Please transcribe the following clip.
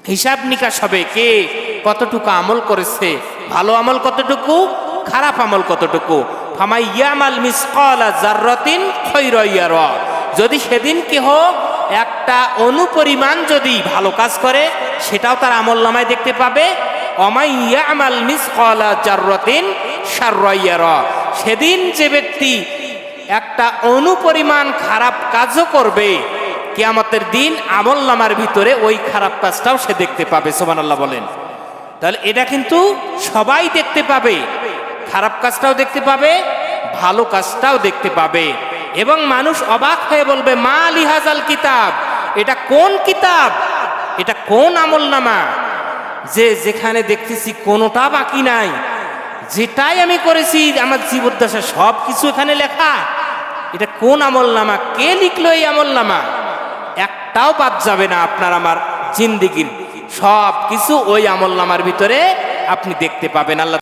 হিসাব নিকাশ হবে কে কতটুকু আমল করেছে, ভালো আমল কতটুকু, খারাপ আমল কতটুকু। ফামাই ইয়ামাল মিসকালা যাররাতিন খায়রান ইয়ারা, যদি সেদিন কেহ একটা অনুপরিমাণ যদি ভালো কাজ করে সেটাও তার আমল নামায় দেখতে পাবে। ওমাই ইয়ামাল মিসকালা যাররাতিন শাররান ইয়ারা, সেদিন যে ব্যক্তি একটা অনুপরিমাণ খারাপ কাজও করবে কিয়ামতের দিন আমল নামার ভিতরে ওই খারাপ কাজটাও সে দেখতে পাবে। সুবহানাল্লাহ বলেন। তাহলে এটা কিন্তু সবাই দেখতে পাবে, খারাপ কাজটাও দেখতে পাবে, ভালো কাজটাও দেখতে পাবে। এবং মানুষ অবাক হয়ে বলবে মা লিহাজাল কিতাব, এটা কোন কিতাব, এটা কোন আমল নামা যে যেখানে দেখতেছি কোনোটা বাকি নাই, যেটাই আমি করেছি আমার জীবদ্দশা সব কিছু এখানে লেখা। এটা কোন আমল নামা, কে লিখলো এই আমল নামা? একটাও বাদ যাবে না আপনার আমার জিন্দেগির, সব কিছু ওই আমল নামার ভিতরে আপনি দেখতে পাবেন। আল্লাহ